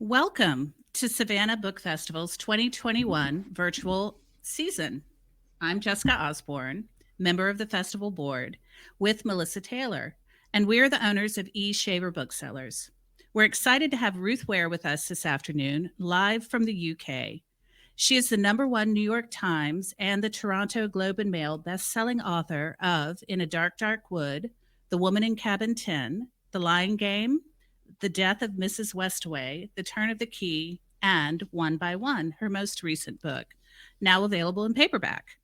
Welcome to Savannah Book Festival's 2021 virtual season. I'm Jessica Osborne, member of the festival board, with Melissa Taylor, and we are the owners of E. Shaver Booksellers. We're excited to have Ruth Ware with us this afternoon, live from the UK. She is the #1 New York Times and the Toronto Globe and Mail best-selling author of In a Dark, Dark Wood, The Woman in Cabin 10, The Lying Game, The Death of Mrs. Westaway, The Turn of the Key, and One by One, her most recent book, now available in paperback.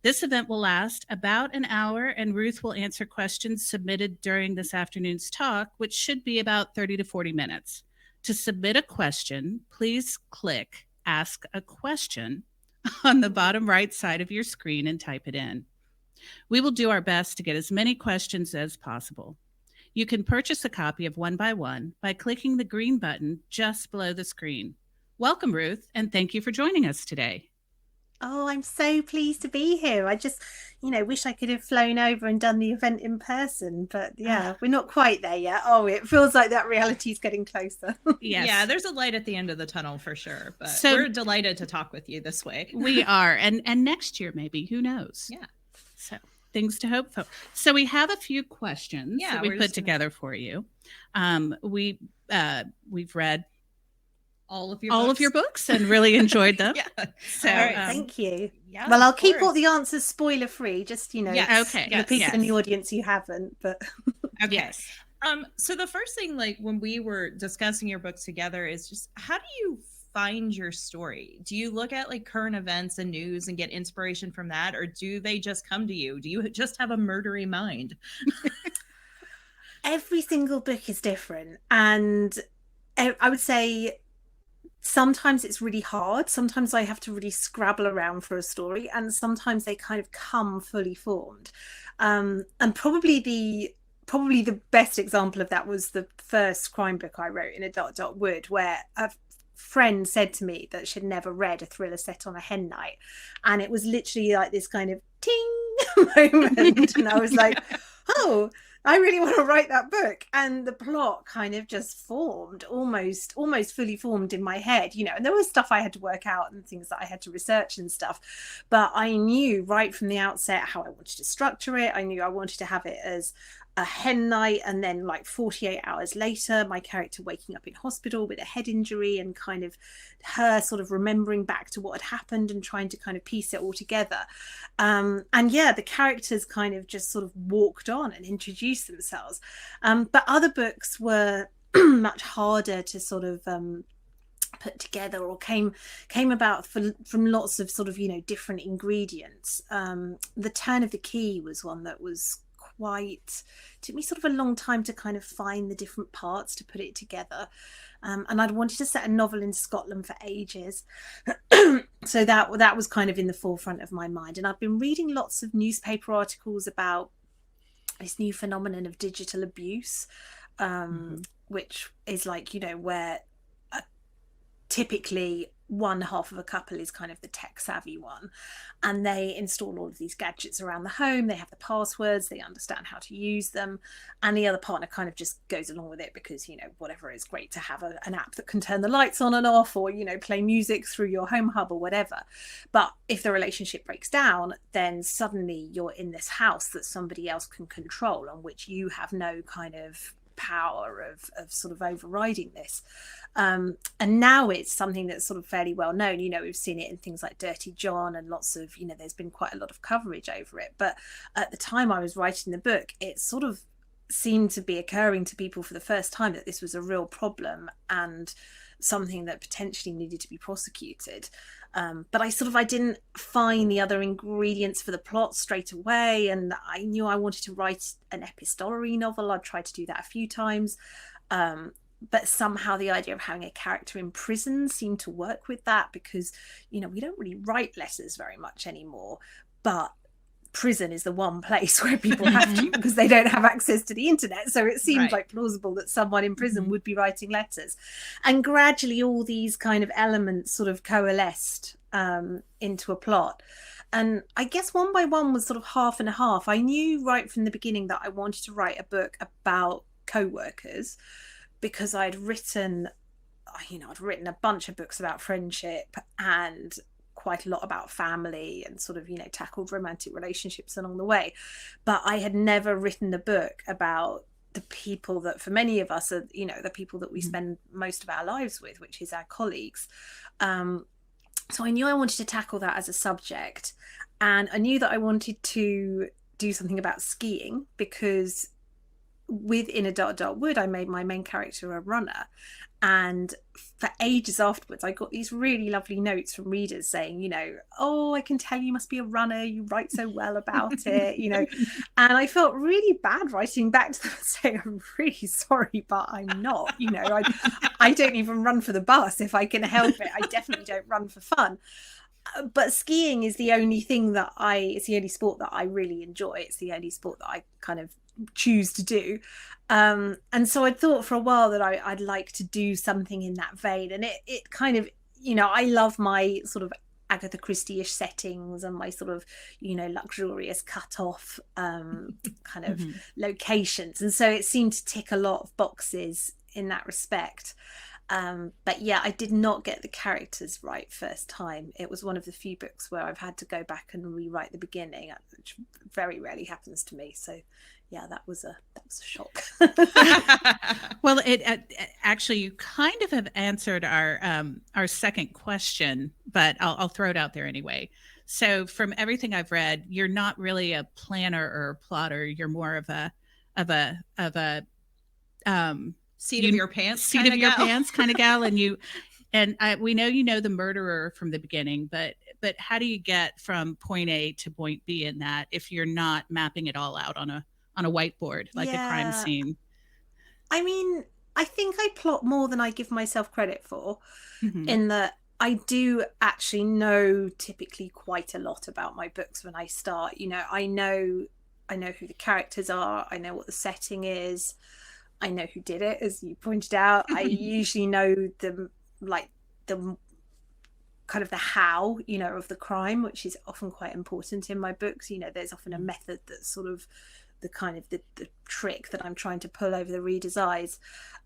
This event will last about an hour, and Ruth will answer questions submitted during this afternoon's talk, which should be about 30 to 40 minutes. To submit a question, please click Ask a Question on the bottom right side of your screen and type it in. We will do our best to get as many questions as possible. You can purchase a copy of One by One by clicking the green button just below the screen. Welcome, Ruth, and thank you for joining us today. Oh, I'm so pleased to be here. I just, wish I could have flown over and done the event in person, but yeah, we're not quite there yet. Oh, it feels like that reality is getting closer. Yes. Yeah, there's a light at the end of the tunnel for sure, but we're delighted to talk with you this way. We are, and next year maybe, who knows? Yeah. So things to hope for. So we have a few questions that we put together for you. We've read all of your books and really enjoyed them. Yeah. So thank you. Yeah. Well, I'll keep all the answers spoiler free, just okay. The people in the audience you haven't, but okay. Yes. So the first thing, like when we were discussing your books together, is just how do you find your story? Do you look at like current events and news and get inspiration from that, or do they just come to you? Do you just have a murdery mind? Every single book is different, and I would say sometimes it's really hard. Sometimes I have to really scrabble around for a story, and sometimes they kind of come fully formed. And probably the best example of that was the first crime book I wrote, In a Dark, Dark Wood, where a friend said to me that she'd never read a thriller set on a hen night, and it was literally like this kind of ting moment, and I was like, oh, I really want to write that book. And the plot kind of just formed, almost fully formed in my head, and there was stuff I had to work out and things that I had to research and stuff. But I knew right from the outset how I wanted to structure it. I knew I wanted to have it as a hen night, and then like 48 hours later, my character waking up in hospital with a head injury, and kind of her sort of remembering back to what had happened and trying to kind of piece it all together. And yeah, the characters kind of just sort of walked on and introduced themselves. But other books were much harder to sort of put together, or came about from lots of sort of different ingredients. The Turn of the Key was one that was took me sort of a long time to kind of find the different parts to put it together. And I'd wanted to set a novel in Scotland for ages. So that was kind of in the forefront of my mind. And I've been reading lots of newspaper articles about this new phenomenon of digital abuse, which is like, where typically one half of a couple is kind of the tech savvy one, and they install all of these gadgets around the home. They have the passwords, they understand how to use them, and the other partner kind of just goes along with it because whatever, is great to have an app that can turn the lights on and off, or play music through your home hub or whatever. But if the relationship breaks down, then suddenly you're in this house that somebody else can control, on which you have no kind of power of sort of overriding this. And now it's something that's sort of fairly well known. We've seen it in things like Dirty John, and lots of, there's been quite a lot of coverage over it. But at the time I was writing the book, it sort of seemed to be occurring to people for the first time that this was a real problem and something that potentially needed to be prosecuted. But I didn't find the other ingredients for the plot straight away, and I knew I wanted to write an epistolary novel. I'd tried to do that a few times, but somehow the idea of having a character in prison seemed to work with that, because we don't really write letters very much anymore, but prison is the one place where people have to, because they don't have access to the internet. So it seemed like plausible that someone in prison would be writing letters. And gradually all these kind of elements sort of coalesced into a plot. And I guess One by One was sort of half and a half. I knew right from the beginning that I wanted to write a book about co-workers, because I'd written I'd written a bunch of books about friendship and quite a lot about family, and sort of, tackled romantic relationships along the way. But I had never written a book about the people that, for many of us, are, the people that we spend most of our lives with, which is our colleagues. So I knew I wanted to tackle that as a subject, and I knew that I wanted to do something about skiing, because within A Dark Dark Wood, I made my main character a runner, and for ages afterwards I got these really lovely notes from readers saying, oh, I can tell you must be a runner, you write so well about it, and I felt really bad writing back to them and saying, I'm really sorry, but I'm not, I don't even run for the bus if I can help it. I definitely don't run for fun. But skiing is the only thing that it's the only sport that I really enjoy. It's the only sport that I kind of choose to do. And so I thought for a while that I'd like to do something in that vein. And it kind of, I love my sort of Agatha Christie-ish settings and my sort of, luxurious cut off kind of locations. And so it seemed to tick a lot of boxes in that respect. But yeah, I did not get the characters right first time. It was one of the few books where I've had to go back and rewrite the beginning, which very rarely happens to me. So yeah, that was a shock. Well, it actually, you kind of have answered our second question, but I'll throw it out there anyway. So from everything I've read, you're not really a planner or a plotter. You're more of a seat of your pants kind of gal. And we know the murderer from the beginning, but how do you get from point A to point B in that if you're not mapping it all out on a whiteboard like a crime scene? I mean, I think I plot more than I give myself credit for, in that I do actually know typically quite a lot about my books when I start. I know who the characters are, I know what the setting is, I know who did it, as you pointed out. I usually know the kind of the how, of the crime, which is often quite important in my books. There's often a method that's sort of the kind of the trick that I'm trying to pull over the reader's eyes.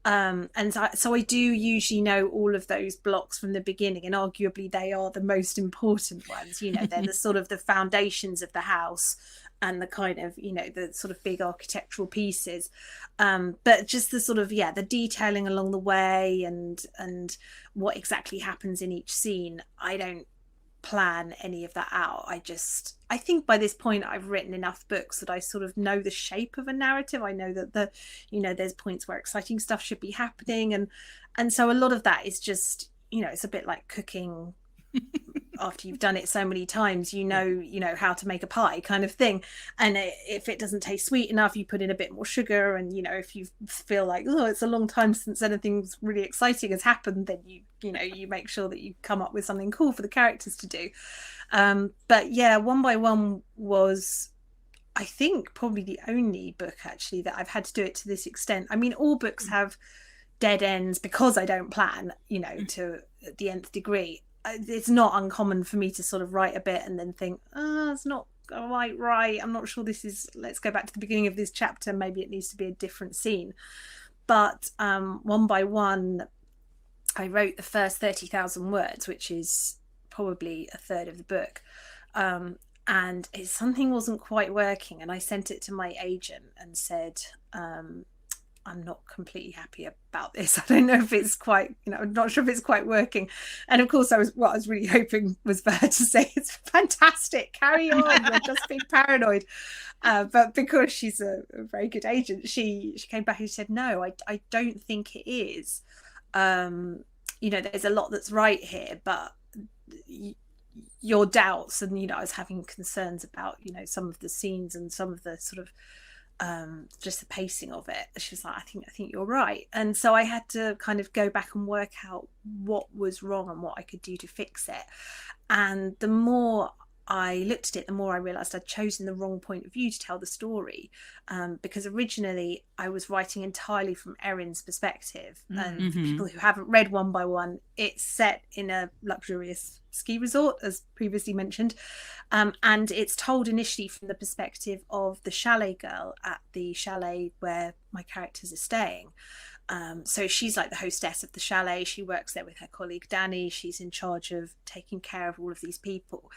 And so I do usually know all of those blocks from the beginning, and arguably they are the most important ones. They're the sort of the foundations of the house and the kind of, the sort of big architectural pieces. But just the sort of, the detailing along the way and what exactly happens in each scene, I don't plan any of that out. I think by this point I've written enough books that I sort of know the shape of a narrative. I know that there's points where exciting stuff should be happening, and so a lot of that is just, it's a bit like cooking. After you've done it so many times, how to make a pie kind of thing, and if it doesn't taste sweet enough, you put in a bit more sugar, and if you feel like, oh, it's a long time since anything's really exciting has happened, then you make sure that you come up with something cool for the characters to do. But yeah, One by One was, I think, probably the only book actually that I've had to do it to this extent. I mean, all books have dead ends because I don't plan, to the nth degree. It's not uncommon for me to sort of write a bit and then think, it's not quite right, I'm not sure this is, let's go back to the beginning of this chapter, maybe it needs to be a different scene. But One by One, I wrote the first 30,000 words, which is probably a third of the book, and something wasn't quite working, and I sent it to my agent and said, I'm not completely happy about this. I don't know if it's quite, I'm not sure if it's quite working. And of course, what I was really hoping was for her to say, it's fantastic, carry on, you're just being paranoid. But because she's a very good agent, she came back and said, no, I don't think it is. There's a lot that's right here, but your doubts, and I was having concerns about some of the scenes and some of the sort of just the pacing of it. She was like, I think you're right. And so I had to kind of go back and work out what was wrong and what I could do to fix it. And the more I looked at it, the more I realized I'd chosen the wrong point of view to tell the story, because originally I was writing entirely from Erin's perspective. And for people who haven't read One by One, it's set in a luxurious ski resort, as previously mentioned, and it's told initially from the perspective of the chalet girl at the chalet where my characters are staying. So she's like the hostess of the chalet. She works there with her colleague Danny. She's in charge of taking care of all of these people.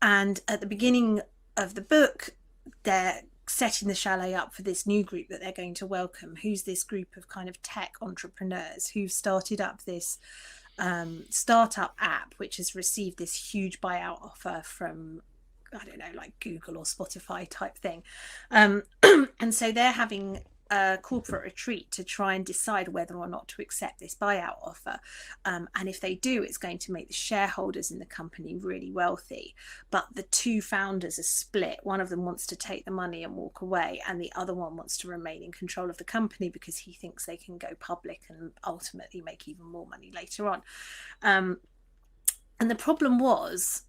And at the beginning of the book, they're setting the chalet up for this new group that they're going to welcome, who's this group of kind of tech entrepreneurs who've started up this startup app, which has received this huge buyout offer from, I don't know, like Google or Spotify type thing. And so they're having a corporate retreat to try and decide whether or not to accept this buyout offer. And if they do, it's going to make the shareholders in the company really wealthy. But the two founders are split. One of them wants to take the money and walk away, and the other one wants to remain in control of the company because he thinks they can go public and ultimately make even more money later on. And the problem was,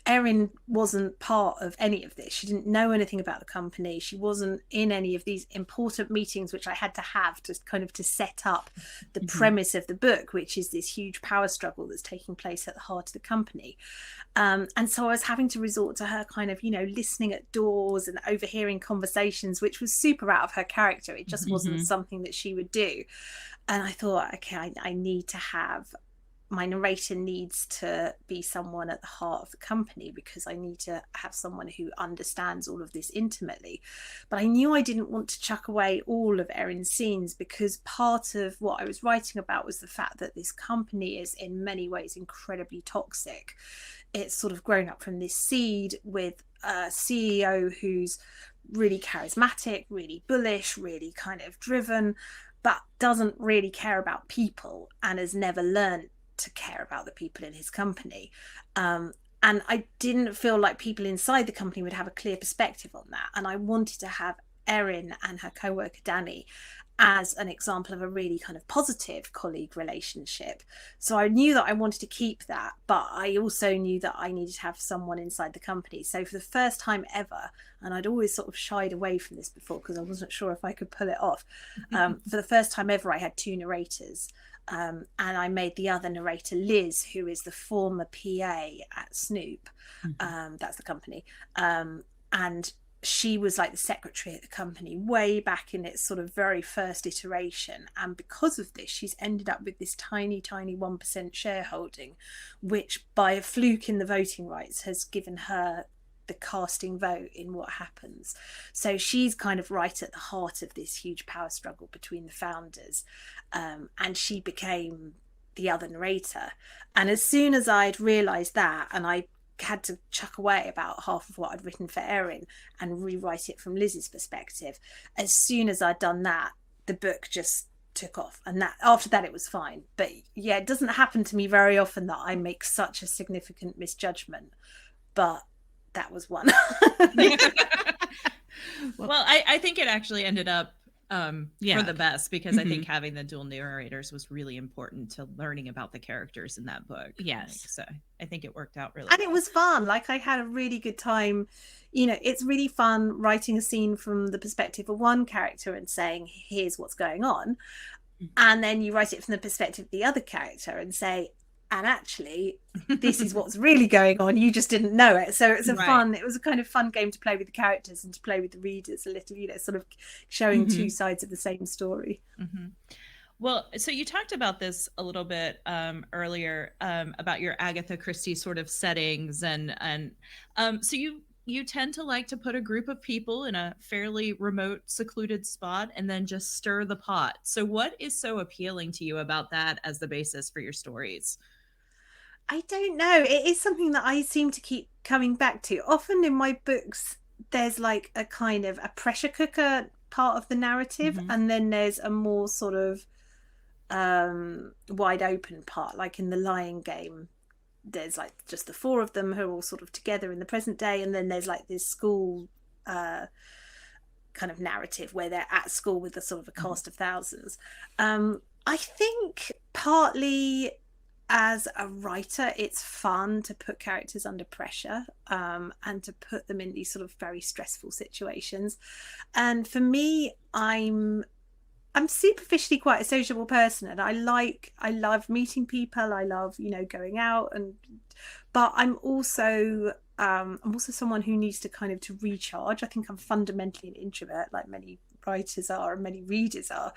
Erin wasn't part of any of this. She didn't know anything about the company. She wasn't in any of these important meetings, which I had to have to kind of to set up the premise of the book, which is this huge power struggle that's taking place at the heart of the company. And so I was having to resort to her kind of, listening at doors and overhearing conversations, which was super out of her character. It just wasn't something that she would do. And I thought, okay, I need to have, my narrator needs to be someone at the heart of the company, because I need to have someone who understands all of this intimately. But I knew I didn't want to chuck away all of Erin's scenes, because part of what I was writing about was the fact that this company is in many ways incredibly toxic. It's sort of grown up from this seed with a CEO who's really charismatic, really bullish, really kind of driven, but doesn't really care about people and has never learned to care about the people in his company. And I didn't feel like people inside the company would have a clear perspective on that. And I wanted to have Erin and her co-worker Danny as an example of a really kind of positive colleague relationship. So I knew that I wanted to keep that, but I also knew that I needed to have someone inside the company. So for the first time ever, and I'd always sort of shied away from this before because I wasn't sure if I could pull it off, for the first time ever I had two narrators. And I made the other narrator Liz, who is the former PA at Snoop. That's the company. And she was like the secretary at the company way back in its sort of very first iteration. And because of this, she's ended up with this tiny 1% shareholding, which by a fluke in the voting rights has given her the casting vote in what happens. So she's kind of right at the heart of this huge power struggle between the founders. And she became the other narrator. And as soon as I'd realised that, and I had to chuck away about half of what I'd written for Erin and rewrite it from Liz's perspective, as soon as I'd done that, the book just took off. And that after that it was fine. But yeah, it doesn't happen to me very often that I make such a significant misjudgment, but that was one. Well, I think it actually ended up for the best, because I think having the dual narrators was really important to learning about the characters in that book. Yes. So I think it worked out really and well. It was fun. Like, I had a really good time. It's really fun writing a scene from the perspective of one character and saying, here's what's going on. And then you write it from the perspective of the other character and say, and actually this is what's really going on, you just didn't know it. So it's it was a kind of fun game to play with the characters and to play with the readers a little, sort of showing two sides of the same story. Well, so you talked about this a little bit earlier about your Agatha Christie sort of settings, and so you tend to like to put a group of people in a fairly remote, secluded spot and then just stir the pot. So what is so appealing to you about that as the basis for your stories? I don't know. It is something that I seem to keep coming back to. Often in my books, there's like a kind of a pressure cooker part of the narrative, and then there's a more sort of wide open part. Like in The Lying Game, there's like just the four of them who are all sort of together in the present day, and then there's like this school kind of narrative where they're at school with a sort of a cast of thousands. I think partly as a writer, it's fun to put characters under pressure and to put them in these sort of very stressful situations. And for me, I'm superficially quite a sociable person, and I love meeting people. I love, going out, but I'm also someone who needs to kind of to recharge. I think I'm fundamentally an introvert, like many writers are and many readers are.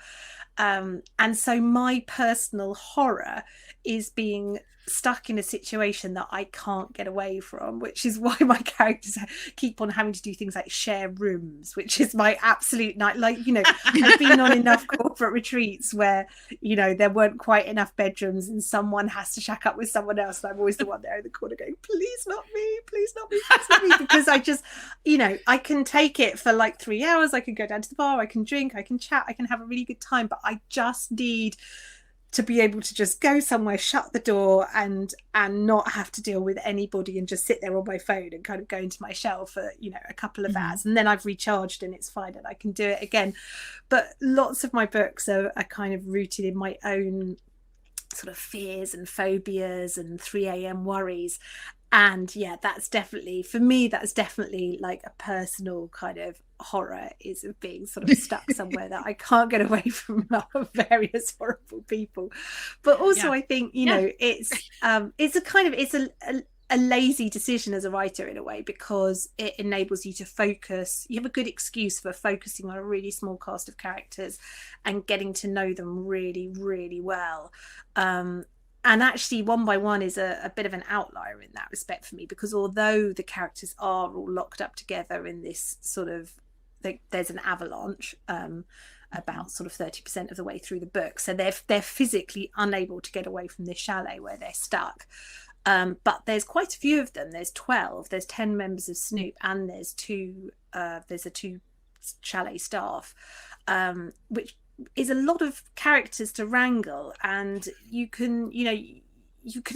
And so my personal horror is being stuck in a situation that I can't get away from, which is why my characters keep on having to do things like share rooms, which is my absolute night. Like, you know, I've been on enough corporate retreats where, you know, there weren't quite enough bedrooms and someone has to shack up with someone else, and I'm always the one there in the corner going, please not me, please not me, please not me, because I just, you know, I can take it for like 3 hours, I can go down to the bar, I can drink, I can chat, I can have a really good time, but I just need to be able to just go somewhere, shut the door, and not have to deal with anybody, and just sit there on my phone and kind of go into my shell for, you know, a couple of hours, and then I've recharged and it's fine and I can do it again. But lots of my books are kind of rooted in my own sort of fears and phobias and 3 a.m. worries. And yeah, that's definitely, for me, that's definitely like a personal kind of horror, is of being sort of stuck somewhere that I can't get away from various horrible people. But also I think, you know, it's a kind of, it's a lazy decision as a writer in a way, because it enables you to focus. You have a good excuse for focusing on a really small cast of characters and getting to know them really, really well. And actually, One by One is a bit of an outlier in that respect for me, because although the characters are all locked up together in this sort of, there's an avalanche about sort of 30% of the way through the book, so they're physically unable to get away from this chalet where they're stuck. But there's quite a few of them. There's 12. There's 10 members of Snoop, and there's a two chalet staff, which is a lot of characters to wrangle, and you can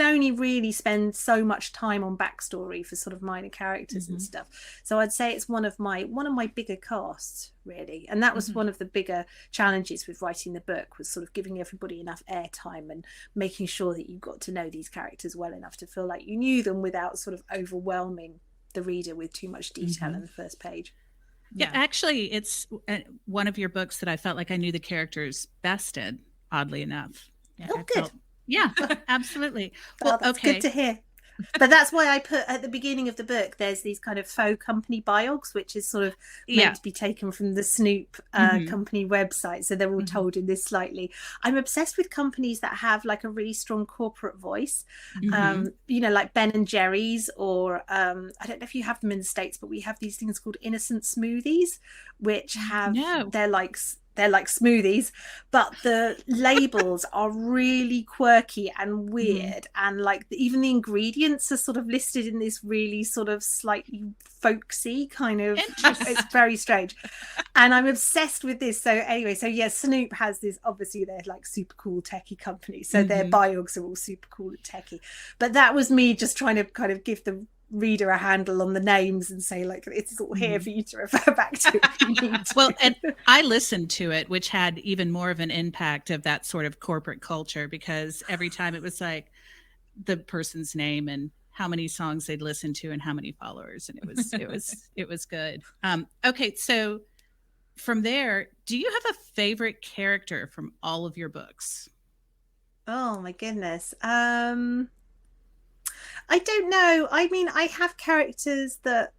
only really spend so much time on backstory for sort of minor characters and stuff. So I'd say it's one of my bigger casts, really, and that was one of the bigger challenges with writing the book, was sort of giving everybody enough airtime and making sure that you got to know these characters well enough to feel like you knew them without sort of overwhelming the reader with too much detail in the first page. Yeah, actually, it's one of your books that I felt like I knew the characters best in, oddly enough. Yeah, oh, good. Yeah, absolutely. Well, that's good to hear. But that's why I put at the beginning of the book, there's these kind of faux company biogs, which is sort of meant to be taken from the Snoop company website. So they're all told in this slightly. I'm obsessed with companies that have like a really strong corporate voice, you know, like Ben and Jerry's, or I don't know if you have them in the States, but we have these things called innocent smoothies, which have, they're like smoothies, but the labels are really quirky and weird, and like even the ingredients are sort of listed in this really sort of slightly folksy kind of, it's very strange, and I'm obsessed with this. So anyway, so yeah, Snoop has this, obviously they're like super cool techie company, so their biogs are all super cool and techie, but that was me just trying to kind of give the reader a handle on the names and say, like, it's all here for you to refer back to if you need to. Well, and I listened to it, which had even more of an impact of that sort of corporate culture, because every time it was like the person's name and how many songs they'd listened to and how many followers, and it was good. Okay, so from there, do you have a favorite character from all of your books? Oh my goodness. I don't know. I mean, I have characters that,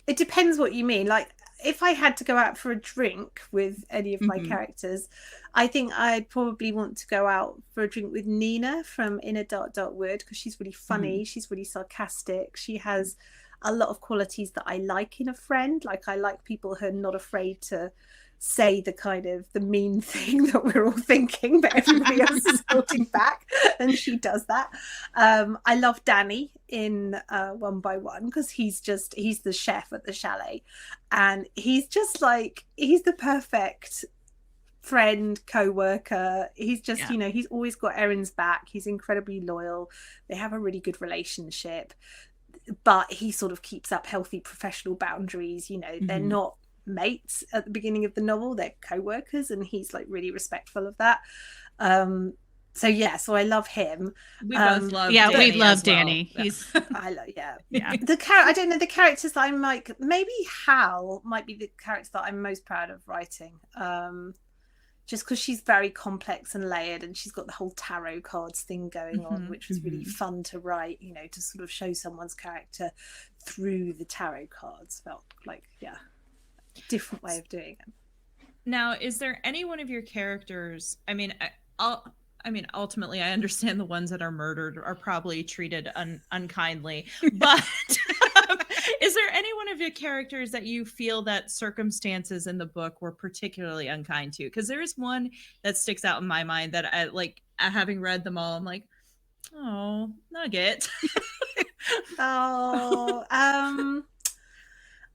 it depends what you mean. Like, if I had to go out for a drink with any of my characters, I think I'd probably want to go out for a drink with Nina from In a Dark Dark Wood, because she's really funny, she's really sarcastic, she has a lot of qualities that I like in a friend. Like, I like people who are not afraid to say the kind of the mean thing that we're all thinking, but everybody else is holding back, and she does that. I love Danny in One by One, because he's the chef at the chalet, and he's just like, he's the perfect friend, co-worker. He's just, you know, he's always got Erin's back, he's incredibly loyal, they have a really good relationship, but he sort of keeps up healthy professional boundaries. You know, they're not mates at the beginning of the novel, they're co-workers, and he's like really respectful of that. So I love him. We both love Danny. We love Danny. He's I don't know, the characters that I'm like, maybe Hal might be the character that I'm most proud of writing, just because she's very complex and layered, and she's got the whole tarot cards thing going on, which was really fun to write, you know, to sort of show someone's character through the tarot cards. Felt like different way of doing it. Now, is there any one of your characters? Ultimately, I understand the ones that are murdered are probably treated unkindly, but is there any one of your characters that you feel that circumstances in the book were particularly unkind to? Because there is one that sticks out in my mind that I like. Having read them all, I'm like, oh, Nugget. Oh,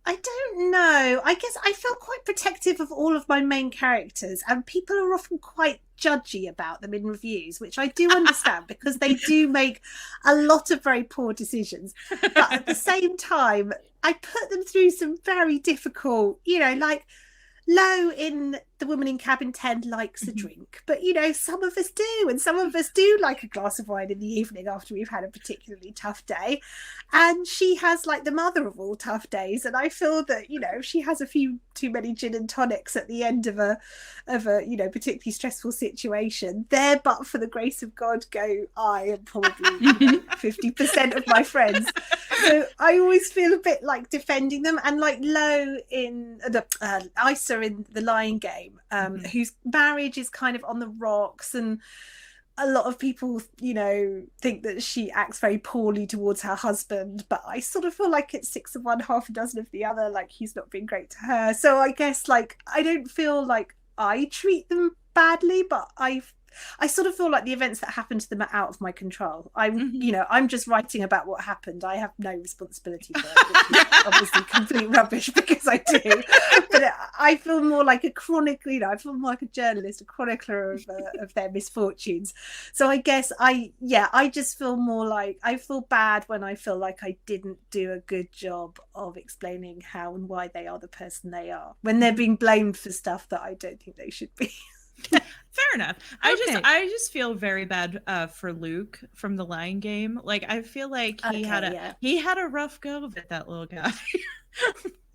I don't know. I guess I feel quite protective of all of my main characters, and people are often quite judgy about them in reviews, which I do understand because they do make a lot of very poor decisions. But at the same time, I put them through some very difficult, like Lo in The Woman in Cabin 10 likes a drink, but some of us do, and some of us do like a glass of wine in the evening after we've had a particularly tough day. And she has like the mother of all tough days, and I feel that she has a few too many gin and tonics at the end of a particularly stressful situation. There, but for the grace of God, go I and probably 50% of my friends. So I always feel a bit like defending them, and like Lo in Isa in The Lying Game, whose marriage is kind of on the rocks, and a lot of people think that she acts very poorly towards her husband, but I sort of feel like it's 6 of one, half a dozen of the other. Like, he's not been great to her. So I guess like I don't feel like I treat them badly, but I sort of feel like the events that happen to them are out of my control. I'm just writing about what happened. I have no responsibility for it, which is obviously complete rubbish because I do. But I feel more like a chronicler. I feel more like a journalist, a chronicler of their misfortunes. So I guess I just feel more like I feel bad when I feel like I didn't do a good job of explaining how and why they are the person they are, when they're being blamed for stuff that I don't think they should be. Fair enough. Okay. I just feel very bad for Luke from The Lion Game. Like, I feel like he had a rough go of it, that little guy.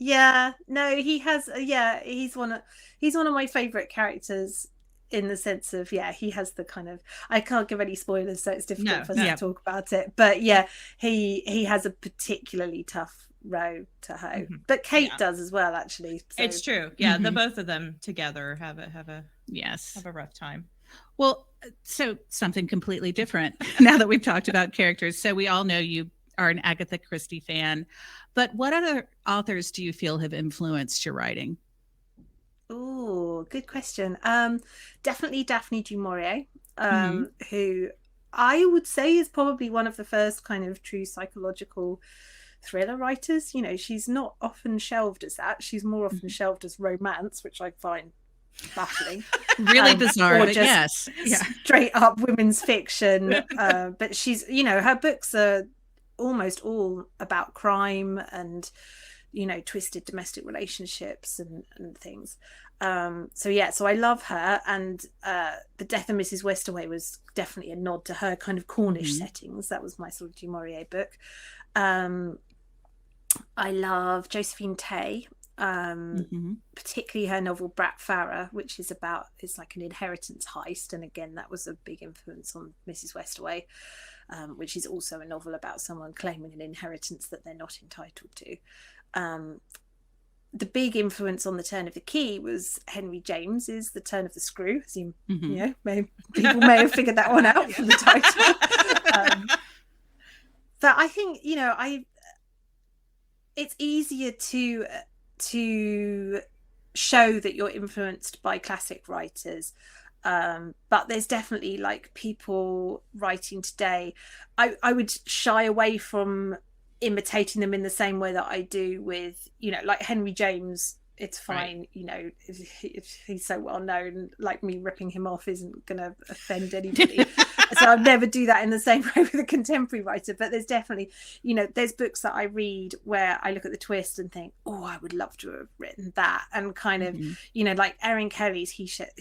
Yeah, no, he has. Yeah, he's one of my favorite characters in the sense of he has the kind of, I can't give any spoilers, so it's difficult for us to talk about it. But yeah, he has a particularly tough row to hoe, but Kate does as well, actually. So. It's true. Yeah, the both of them together have a rough time. Well, so something completely different now that we've talked about characters. So we all know you are an Agatha Christie fan, but what other authors do you feel have influenced your writing? Oh, good question. Definitely Daphne du Maurier, who I would say is probably one of the first kind of true psychological thriller writers. She's not often shelved as that. She's more often shelved as romance, which I find baffling. Really bizarre, but yes. Straight up women's fiction. But she's, her books are almost all about crime and twisted domestic relationships and things. So I love her, and The Death of Mrs. Westaway was definitely a nod to her kind of Cornish settings. That was my sort of du Maurier book. I love Josephine Tey, particularly her novel Brat Farah, which is like an inheritance heist, and again that was a big influence on Mrs. Westaway, which is also a novel about someone claiming an inheritance that they're not entitled to. The big influence on The Turn of the Key was Henry James's The Turn of the Screw, as you people may have figured that one out from the title. But I think it's easier to show that you're influenced by classic writers, but there's definitely like people writing today. I would shy away from imitating them in the same way that I do with like Henry James. It's fine, right. If he's so well known, like me ripping him off isn't gonna offend anybody. So I'd never do that in the same way with a contemporary writer. But there's definitely, there's books that I read where I look at the twist and think, oh, I would love to have written that. And kind of, like Erin Kelly's He Said,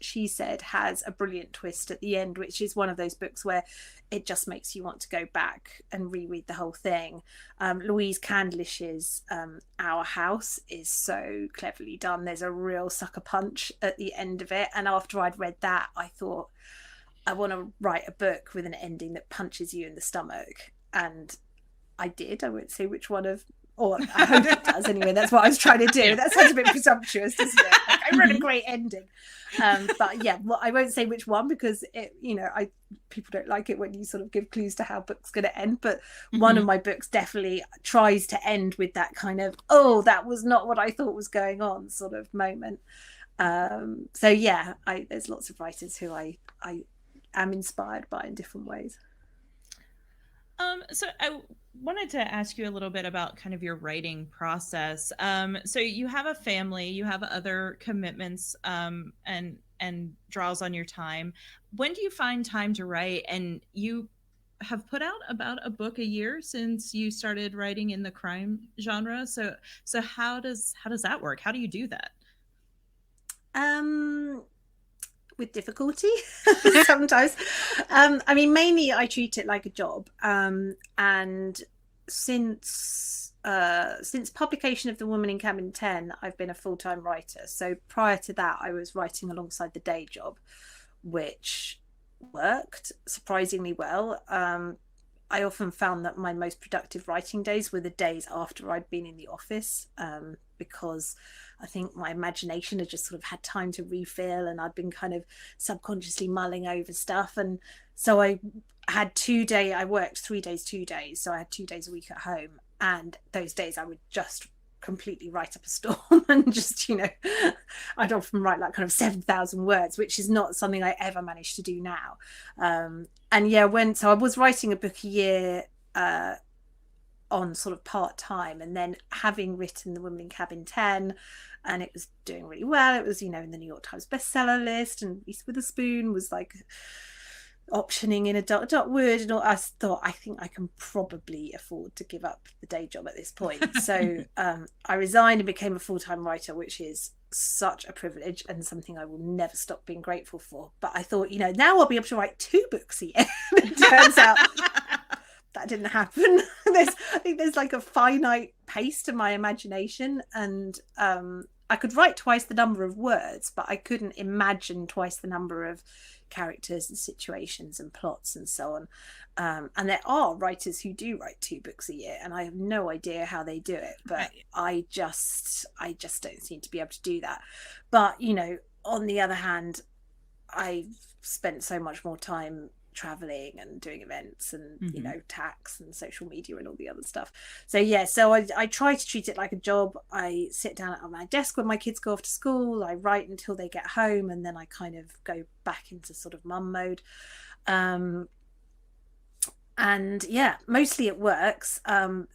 She Said has a brilliant twist at the end, which is one of those books where it just makes you want to go back and reread the whole thing. Louise Candlish's Our House is so cleverly done. There's a real sucker punch at the end of it. And after I'd read that, I thought, I want to write a book with an ending that punches you in the stomach. And I did. I won't say which one of or I hope it does anyway. That's what I was trying to do. That sounds a bit presumptuous, doesn't it? Like, I wrote a great ending. But yeah, well, I won't say which one, because it, people don't like it when you sort of give clues to how books going to end. But one of my books definitely tries to end with that kind of, oh, that was not what I thought was going on sort of moment. So yeah, there's lots of writers who I am inspired by in different ways. So I wanted to ask you a little bit about kind of your writing process. So you have a family, you have other commitments, and draws on your time. When do you find time to write? And you have put out about a book a year since you started writing in the crime genre. So how does that work? How do you do that? With difficulty sometimes. I mean, mainly I treat it like a job. And since publication of The Woman in Cabin 10, I've been a full-time writer. So prior to that, I was writing alongside the day job, which worked surprisingly well. I often found that my most productive writing days were the days after I'd been in the office, because I think my imagination had just sort of had time to refill, and I'd been kind of subconsciously mulling over stuff. And so I worked 3 days, 2 days. So I had 2 days a week at home. And those days I would just completely write up a storm and just, I'd often write like kind of 7,000 words, which is not something I ever managed to do now. And yeah, so I was writing a book a year on sort of part-time, and then having written The Woman in Cabin 10, and it was doing really well. It was, in the New York Times bestseller list, and Reese Witherspoon was like optioning in a Dotwood, and all. I thought, I think I can probably afford to give up the day job at this point. So I resigned and became a full-time writer, which is such a privilege and something I will never stop being grateful for. But I thought, now I'll be able to write 2 books a year. It turns out that didn't happen. I think there's like a finite pace to my imagination, and I could write twice the number of words, but I couldn't imagine twice the number of characters and situations and plots and so on. And there are writers who do write 2 books a year, and I have no idea how they do it, but I just don't seem to be able to do that. But on the other hand, I've spent so much more time traveling and doing events and tax and social media and all the other stuff. So yeah, so I try to treat it like a job. I sit down at my desk when my kids go off to school, I write until they get home, and then I kind of go back into sort of mum mode. And yeah, mostly it works.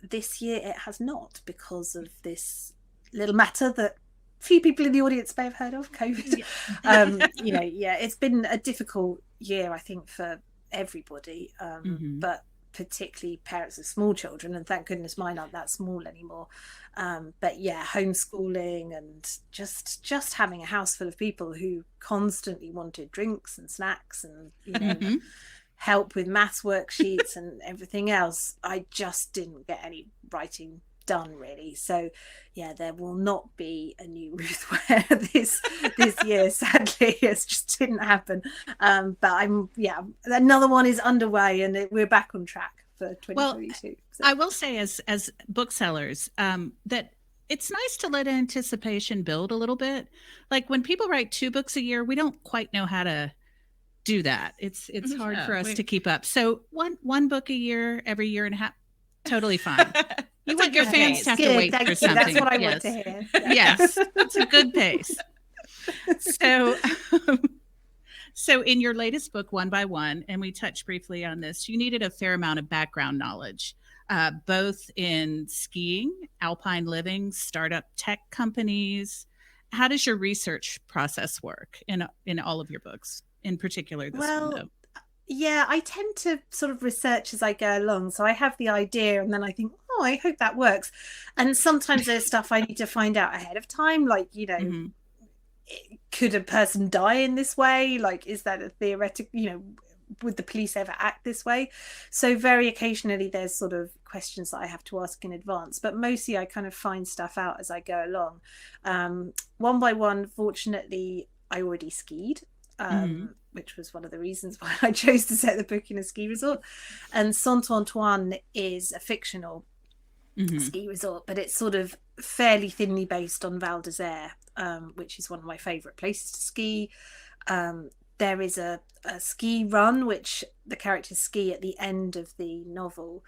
This year it has not, because of this little matter that few people in the audience may have heard of, COVID. It's been a difficult year, I think, for everybody, but particularly parents of small children, and thank goodness mine aren't that small anymore. But yeah, homeschooling and just having a house full of people who constantly wanted drinks and snacks and help with maths worksheets and everything else. I just didn't get any writing done, really. So yeah, there will not be a new Ruth Ware this year, sadly. It just didn't happen. But another one is underway, and we're back on track for 2022. Well, so I will say, as booksellers, that it's nice to let anticipation build a little bit. Like when people write 2 books a year, we don't quite know how to do that. It's hard for us to keep up. So one book a year, every year and a half, totally fine. You want your fans to have to wait for something. That's what I want to hear. Yes, it's a good pace. So in your latest book, One by One, and we touched briefly on this, you needed a fair amount of background knowledge, both in skiing, alpine living, startup tech companies. How does your research process work in all of your books, in particular this one, though? Yeah, I tend to sort of research as I go along. So I have the idea, and then I think, oh, I hope that works. And sometimes there's stuff I need to find out ahead of time, like, could a person die in this way? Like, is that a theoretical, would the police ever act this way? So very occasionally there's sort of questions that I have to ask in advance, but mostly I kind of find stuff out as I go along. One by One, fortunately, I already skied. Which was one of the reasons why I chose to set the book in a ski resort. And Saint Antoine is a fictional ski resort, but it's sort of fairly thinly based on Val d'Isere, which is one of my favourite places to ski. There is a ski run which the characters ski at the end of the novel,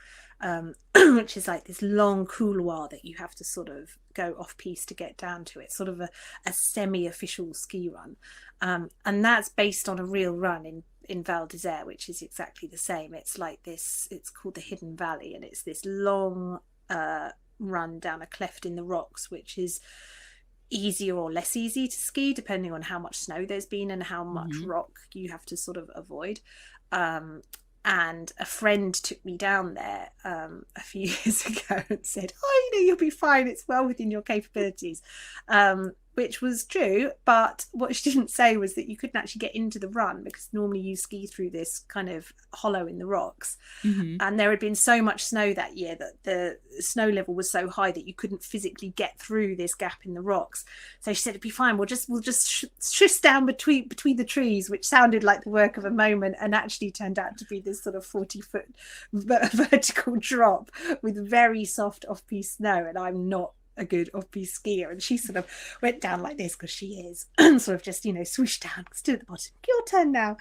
which is like this long couloir that you have to sort of go off piste to get down to. It's sort of a semi-official ski run, and that's based on a real run in Val d'Isere, which is exactly the same. It's like this, it's called the Hidden Valley, and it's this long run down a cleft in the rocks, which is easier or less easy to ski depending on how much snow there's been and how much rock you have to sort of avoid. And a friend took me down there a few years ago and said, oh, you'll be fine, it's well within your capabilities, which was true. But what she didn't say was that you couldn't actually get into the run, because normally you ski through this kind of hollow in the rocks, and there had been so much snow that year that the snow level was so high that you couldn't physically get through this gap in the rocks. So she said, it'd be fine, we'll just shush down between the trees, which sounded like the work of a moment and actually turned out to be this sort of 40-foot vertical drop with very soft off-piste snow, and I'm not a good off-piste skier, and she sort of went down like this, because she is sort of just swish down, still at the bottom, your turn now,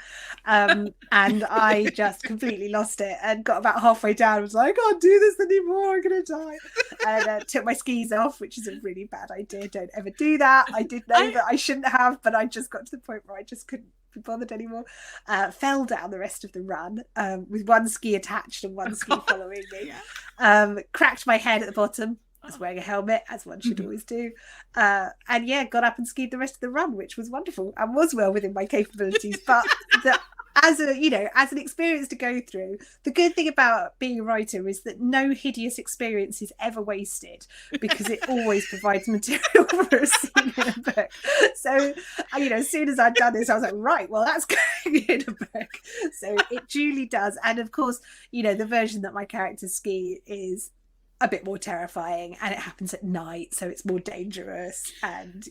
and I just completely lost it and got about halfway down and was like, I can't do this anymore, I'm gonna die, and took my skis off, which is a really bad idea. Don't ever do that. I did know that I shouldn't have, but I just got to the point where I just couldn't be bothered anymore. Fell down the rest of the run with one ski attached and one ski following me. Cracked my head at the bottom. I was wearing a helmet, as one should always do, and got up and skied the rest of the run, which was wonderful and was well within my capabilities. But as an experience to go through, the good thing about being a writer is that no hideous experience is ever wasted, because it always provides material for a scene in a book. So as soon as I'd done this, I was like, right, well, that's going in a book. So it truly does. And of course, the version that my characters ski is a bit more terrifying, and it happens at night, so it's more dangerous, and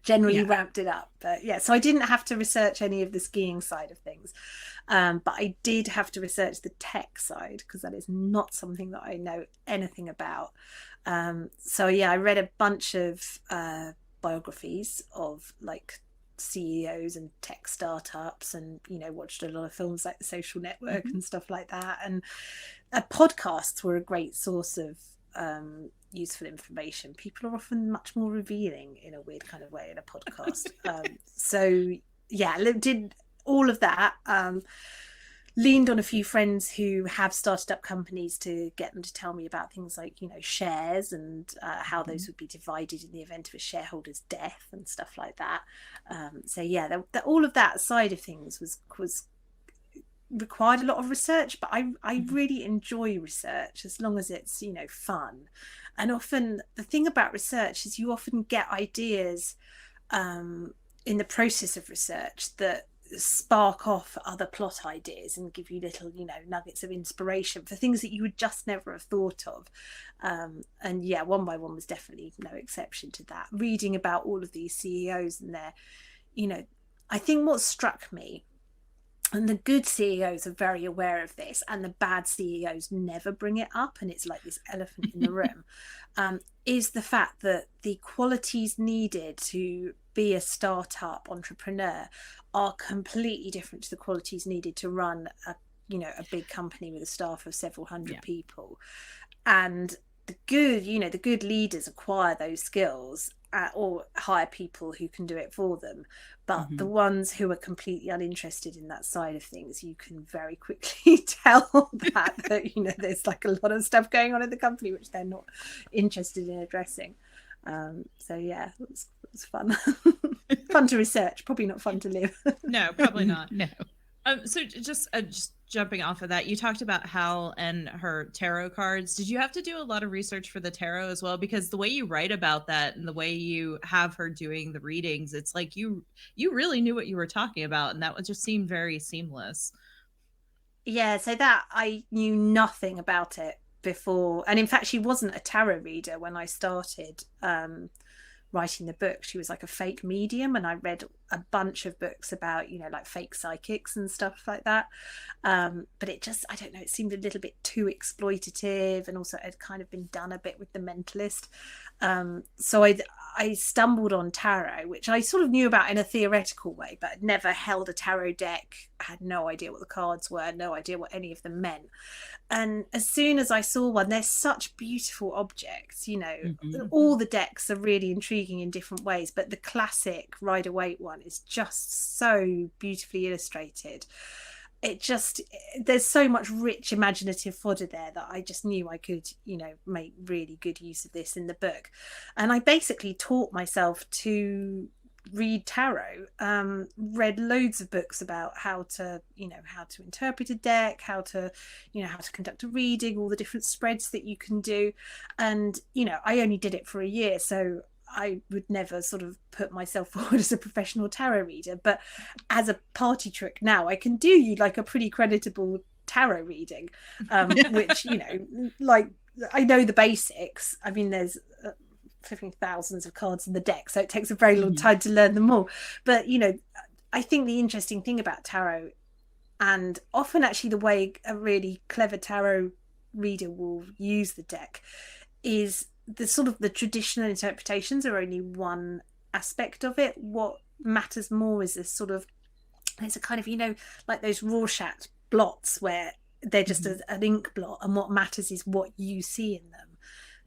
generally ramped it up. But so I didn't have to research any of the skiing side of things, but I did have to research the tech side, because that is not something that I know anything about. So I read a bunch of biographies of like CEOs and tech startups, and watched a lot of films like The Social Network and stuff like that, and podcasts were a great source of useful information. People are often much more revealing in a weird kind of way in a podcast. Did all of that, leaned on a few friends who have started up companies to get them to tell me about things like shares, and how those would be divided in the event of a shareholder's death and stuff like that. All of that side of things was required a lot of research, but I really enjoy research as long as it's fun. And often the thing about research is you often get ideas in the process of research that spark off other plot ideas and give you little nuggets of inspiration for things that you would just never have thought of. One by One was definitely no exception to that. Reading about all of these CEOs and their I think what struck me, and the good CEOs are very aware of this, and the bad CEOs never bring it up, and it's like this elephant in the room, is the fact that the qualities needed to be a startup entrepreneur are completely different to the qualities needed to run a big company with a staff of several hundred people. And the good leaders acquire those skills, or hire people who can do it for them. But the ones who are completely uninterested in that side of things, you can very quickly tell that there's like a lot of stuff going on in the company which they're not interested in addressing. It was fun. Fun to research, probably not fun to live. No, probably not. No. So just jumping off of that, you talked about Hal and her tarot cards. Did you have to do a lot of research for the tarot as well? Because the way you write about that and the way you have her doing the readings, it's like you really knew what you were talking about, and that would just seem very seamless. Yeah, so that I knew nothing about it before, and in fact she wasn't a tarot reader when I started writing the book, she was like a fake medium, and I read a bunch of books about, you know, like fake psychics and stuff like that. But it just, I don't know, it seemed a little bit too exploitative, and also it had kind of been done a bit with The Mentalist. So I stumbled on tarot, which I sort of knew about in a theoretical way, but I'd never held a tarot deck, had no idea what the cards were, no idea what any of them meant. And as soon as I saw one, they're such beautiful objects, you know. All the decks are really intriguing in different ways, but the classic Rider-Waite one is just so beautifully illustrated. It just, there's so much rich imaginative fodder there that I just knew I could, you know, make really good use of this in the book. And I basically taught myself to read tarot, read loads of books about how to, you know, how to interpret a deck, how to, you know, how to conduct a reading, all the different spreads that you can do. And, you know, I only did it for a year, so I would never sort of put myself forward as a professional tarot reader, but as a party trick now, I can do you like a pretty creditable tarot reading, which, you know, like, I know the basics. I mean, there's thousands of cards in the deck, so it takes a very long time to learn them all. But, you know, I think the interesting thing about tarot, and often actually the way a really clever tarot reader will use the deck, is the sort of the traditional interpretations are only one aspect of it. What matters more is this sort of, there's a kind of, you know, like those Rorschach blots where they're just an ink blot, and what matters is what you see in them.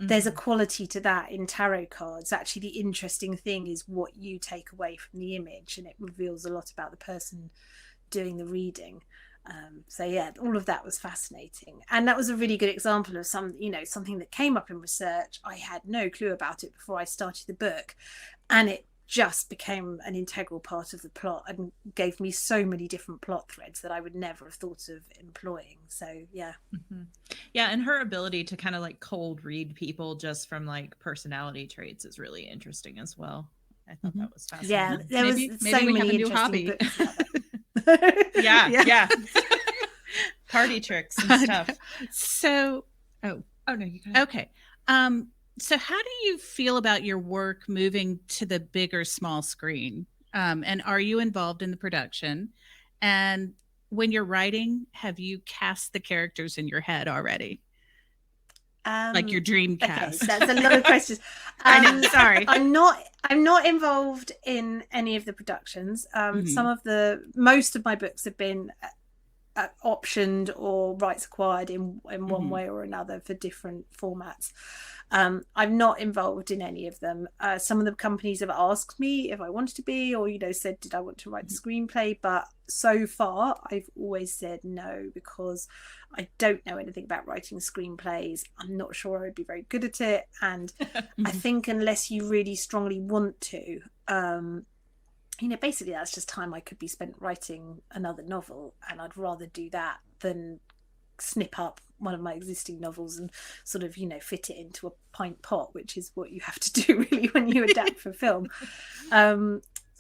There's a quality to that in tarot cards. Actually, the interesting thing is what you take away from the image, and it reveals a lot about the person doing the reading. So yeah, all of that was fascinating, and that was a really good example of something that came up in research. I had no clue about it before I started the book, and it just became an integral part of the plot and gave me so many different plot threads that I would never have thought of employing. So yeah. Yeah, and her ability to kind of like cold read people just from like personality traits is really interesting as well. I thought that was fascinating. Yeah, there was so we many have a new interesting hobby. books about that. Yeah. Party tricks and stuff. So, oh no, you can. Okay. So how do you feel about your work moving to the big or small screen? And are you involved in the production? And when you're writing, have you cast the characters in your head already? Like your dream cast? Okay, that's a lot of questions. I know, sorry. I'm not involved in any of the productions. Most of my books have been optioned or rights acquired in one way or another for different formats. I'm not involved in any of them. Some of the companies have asked me if I wanted to be, or, you know, said, did I want to write the screenplay? But so far, I've always said no, because I don't know anything about writing screenplays. I'm not sure I'd be very good at it. And I think unless you really strongly want to, you know, basically that's just time I could be spent writing another novel, and I'd rather do that than snip up one of my existing novels and sort of, you know, fit it into a pint pot, which is what you have to do really when you adapt for film.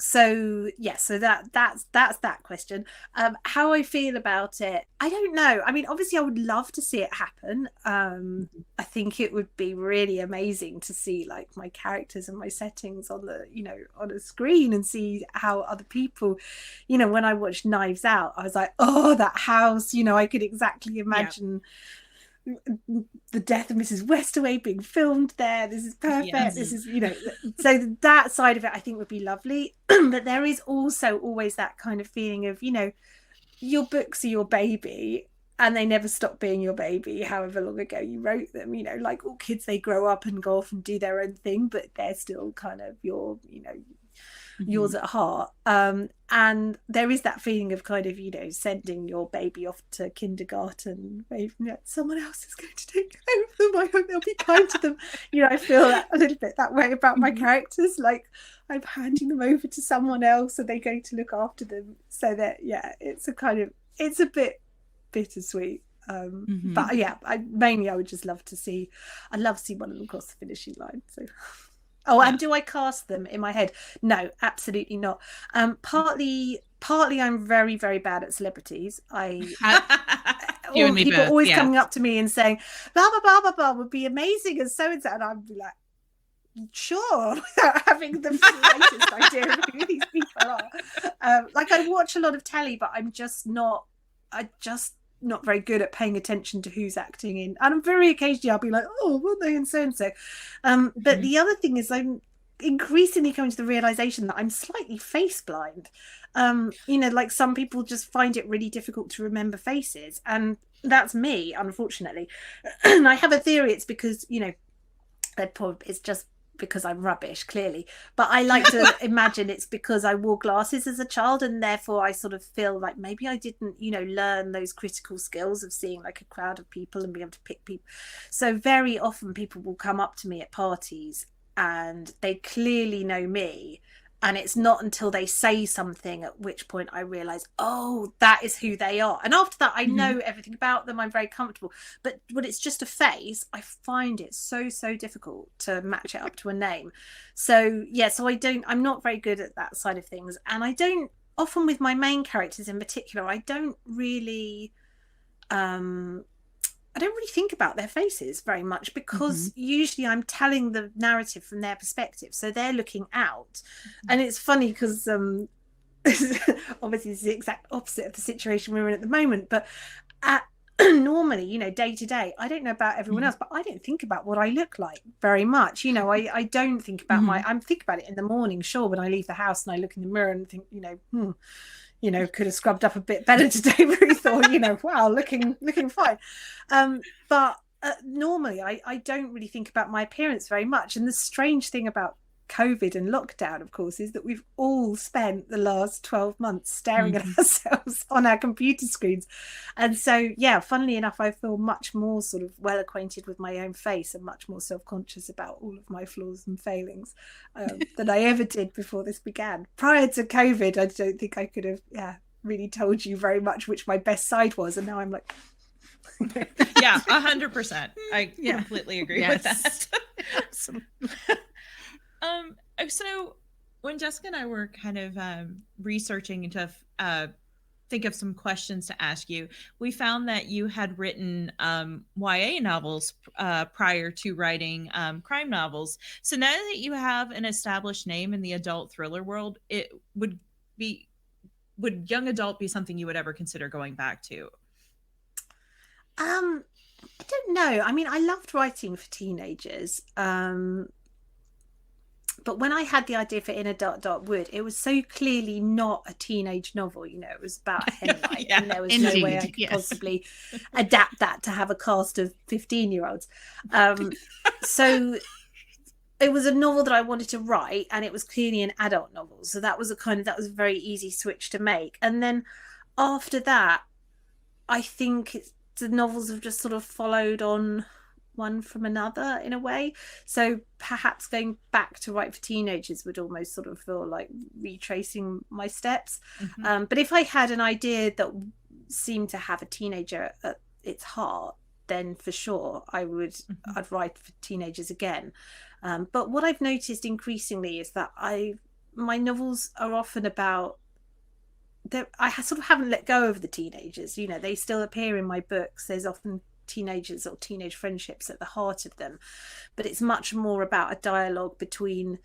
So yeah, so that's that question. How I feel about it, I don't know. I mean, obviously I would love to see it happen. I think it would be really amazing to see like my characters and my settings on the, you know, on a screen, and see how other people, you know, when I watched Knives Out, I was like, oh, that house, you know, I could exactly imagine the death of Mrs. Westaway being filmed there. This is perfect. Yes. This is, you know, so that side of it I think would be lovely. But there is also always that kind of feeling of, you know, your books are your baby, and they never stop being your baby however long ago you wrote them. You know, like all kids, they grow up and go off and do their own thing, but they're still kind of your, you know, yours at heart. And there is that feeling of kind of, you know, sending your baby off to kindergarten, you know, someone else is going to take care of them, I hope they'll be kind to them. You know, I feel that a little bit that way about my characters, like I'm handing them over to someone else and they're going to look after them. So that, yeah, it's a bit bittersweet. But yeah, I would just love to see, I'd love to see one of them cross the finishing line. So and do I cast them in my head? No, absolutely not. Partly I'm very, very bad at celebrities. People always coming up to me and saying blah blah blah blah blah would be amazing as so and so, and I'd be like, sure, without having the slightest idea of who these people are. Like, I watch a lot of telly, but I'm just not very good at paying attention to who's acting in. And I'm very occasionally I'll be like, oh, weren't they in so and so? But the other thing is I'm increasingly coming to the realization that I'm slightly face blind. Like some people just find it really difficult to remember faces, and that's me, unfortunately. And I have a theory it's because it's just because I'm rubbish, clearly, but I like to imagine it's because I wore glasses as a child, and therefore I sort of feel like maybe I didn't learn those critical skills of seeing like a crowd of people and being able to pick people. So very often people will come up to me at parties and they clearly know me, and it's not until they say something at which point I realize, oh, that is who they are. And after that, I know everything about them. I'm very comfortable. But when it's just a face, I find it so difficult to match it up to a name. So I'm not very good at that side of things. And I don't often, with my main characters in particular, I don't really think about their faces very much, because usually I'm telling the narrative from their perspective, so they're looking out. And it's funny because obviously it's the exact opposite of the situation we're in at the moment, but normally, day to day, I don't know about everyone else, but I don't think about what I look like very much. I don't think about I think about it in the morning, sure, when I leave the house and I look in the mirror and think, could have scrubbed up a bit better today, Ruth, or wow, looking fine. But normally I don't really think about my appearance very much. And the strange thing about COVID and lockdown, of course, is that we've all spent the last 12 months staring at ourselves on our computer screens. And so, funnily enough, I feel much more sort of well acquainted with my own face and much more self-conscious about all of my flaws and failings than I ever did before this began. Prior to COVID, I don't think I could have really told you very much which my best side was. And now I'm like... 100%. I completely agree with that. Absolutely. So when Jessica and I were kind of researching to think of some questions to ask you, we found that you had written YA novels prior to writing crime novels. So now that you have an established name in the adult thriller world, would young adult be something you would ever consider going back to? I don't know. I mean, I loved writing for teenagers. But when I had the idea for In a Dark, Dark Wood, it was so clearly not a teenage novel. It was about a henlight, and there was no way I could possibly adapt that to have a cast of 15-year-olds. So it was a novel that I wanted to write, and it was clearly an adult novel. So that was a very easy switch to make. And then after that, I think the novels have just sort of followed on one from another in a way. So perhaps going back to write for teenagers would almost sort of feel like retracing my steps. But if I had an idea that seemed to have a teenager at its heart, then for sure I'd write for teenagers again. But what I've noticed increasingly is that my novels are often about I sort of haven't let go of the teenagers. They still appear in my books. There's often teenagers or teenage friendships at the heart of them, but it's much more about a dialogue between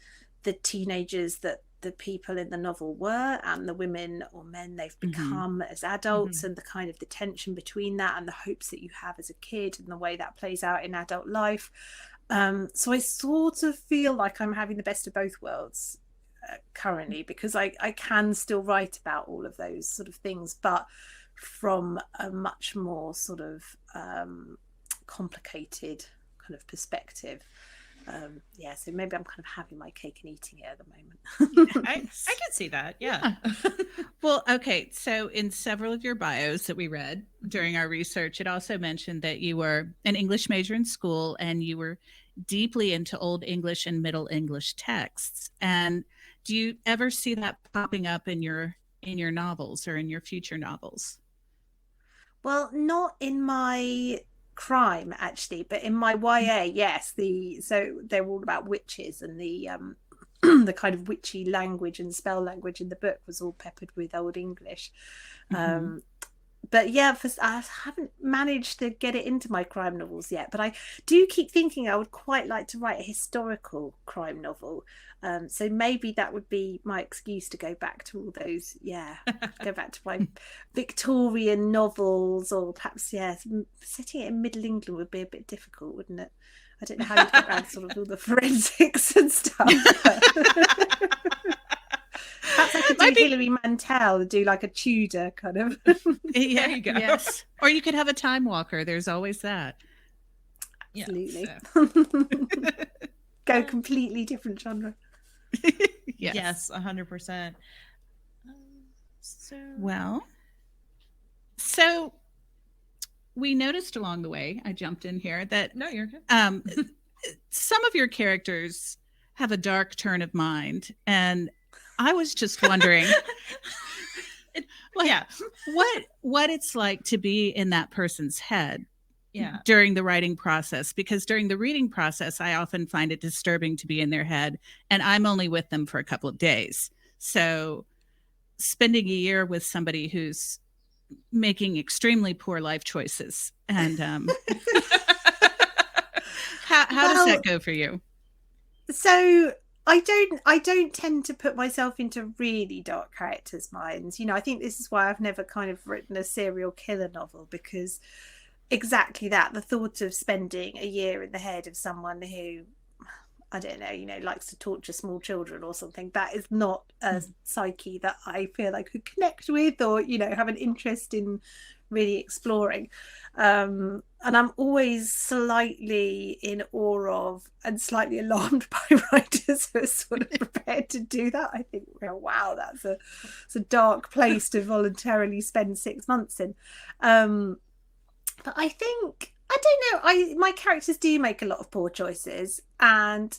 the teenagers that the people in the novel were and the women or men they've become as adults, and the kind of the tension between that and the hopes that you have as a kid and the way that plays out in adult life. So I sort of feel like I'm having the best of both worlds currently, because I can still write about all of those sort of things, but from a much more sort of complicated kind of perspective. So maybe I'm kind of having my cake and eating it at the moment. I can see that. Yeah. Well, okay. So in several of your bios that we read during our research, it also mentioned that you were an English major in school and you were deeply into Old English and Middle English texts. And do you ever see that popping up in your novels or in your future novels? Well, not in my crime actually, but in my YA, yes. So they're all about witches, and the the kind of witchy language and spell language in the book was all peppered with Old English. but yeah, I haven't managed to get it into my crime novels yet. But I do keep thinking I would quite like to write a historical crime novel. So maybe that would be my excuse to go back to all those, go back to my Victorian novels, or perhaps, setting it in Middle England would be a bit difficult, wouldn't it? I don't know how you get around sort of all the forensics and stuff. Perhaps I could do Hilary Mantel and do like a Tudor kind of. Yeah, you go. Yes. Or you could have a time walker. There's always that. Absolutely. Yeah, Go completely different genre. Yes, 100%. So we noticed along the way, I jumped in here, that no, you're good. Some of your characters have a dark turn of mind, and I was just wondering what it's like to be in that person's head during the writing process, because during the reading process I often find it disturbing to be in their head, and I'm only with them for a couple of days. So spending a year with somebody who's making extremely poor life choices, and how does that go for you? So I don't tend to put myself into really dark characters' minds. I think this is why I've never kind of written a serial killer novel, because exactly that, the thought of spending a year in the head of someone who, I don't know, likes to torture small children or something, that is not a psyche that I feel I could connect with, or, have an interest in really exploring. And I'm always slightly in awe of and slightly alarmed by writers who are sort of prepared to do that. I think, wow, that's a dark place to voluntarily spend 6 months in. But I think, I don't know, my characters do make a lot of poor choices, and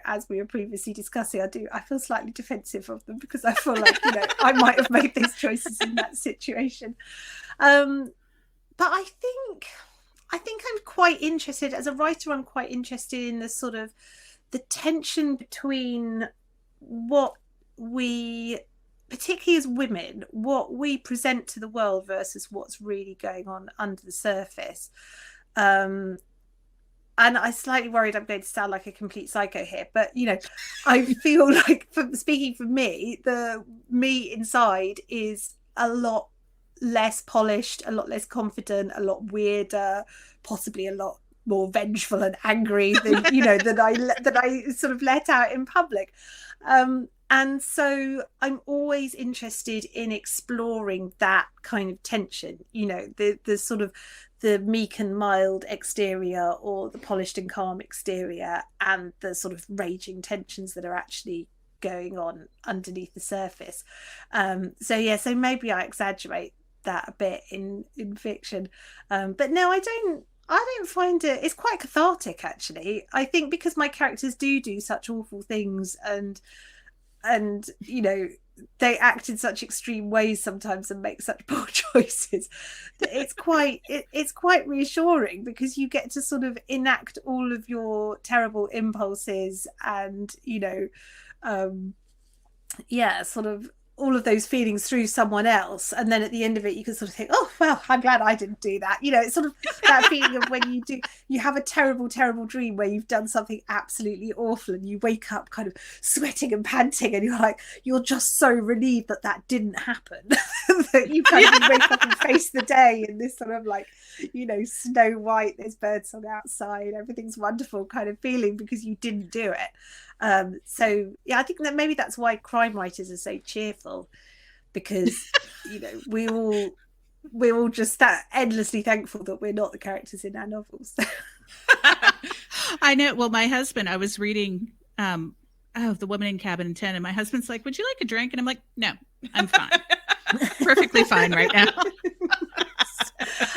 as we were previously discussing, I feel slightly defensive of them, because I feel like I might have made these choices in that situation. But I think I'm quite interested as a writer. I'm quite interested in the sort of the tension between what we, particularly as women, what we present to the world versus what's really going on under the surface. And I'm slightly worried I'm going to sound like a complete psycho here, but I feel like, speaking for me, the me inside is a lot less polished, a lot less confident, a lot weirder, possibly a lot more vengeful and angry than that I sort of let out in public. And so I'm always interested in exploring that kind of tension, the sort of the meek and mild exterior, or the polished and calm exterior, and the sort of raging tensions that are actually going on underneath the surface. So maybe I exaggerate that a bit in fiction, but no, I don't find it. It's quite cathartic, actually. I think because my characters do such awful things, and they act in such extreme ways sometimes and make such poor choices, that it's quite reassuring, because you get to sort of enact all of your terrible impulses and sort of all of those feelings through someone else, and then at the end of it you can sort of think, oh well, I'm glad I didn't do that. It's sort of that feeling of when you have a terrible dream where you've done something absolutely awful, and you wake up kind of sweating and panting, and you're just so relieved that didn't happen. That you kind of wake up and face the day in this sort of like, Snow White, there's birdsong outside, everything's wonderful kind of feeling, because you didn't do it. So I think that maybe that's why crime writers are so cheerful, because we're all just that endlessly thankful that we're not the characters in our novels. I know. Well, my husband, I was reading The Woman in Cabin 10, and my husband's like, would you like a drink? And I'm like, no, I'm fine. Perfectly fine right now.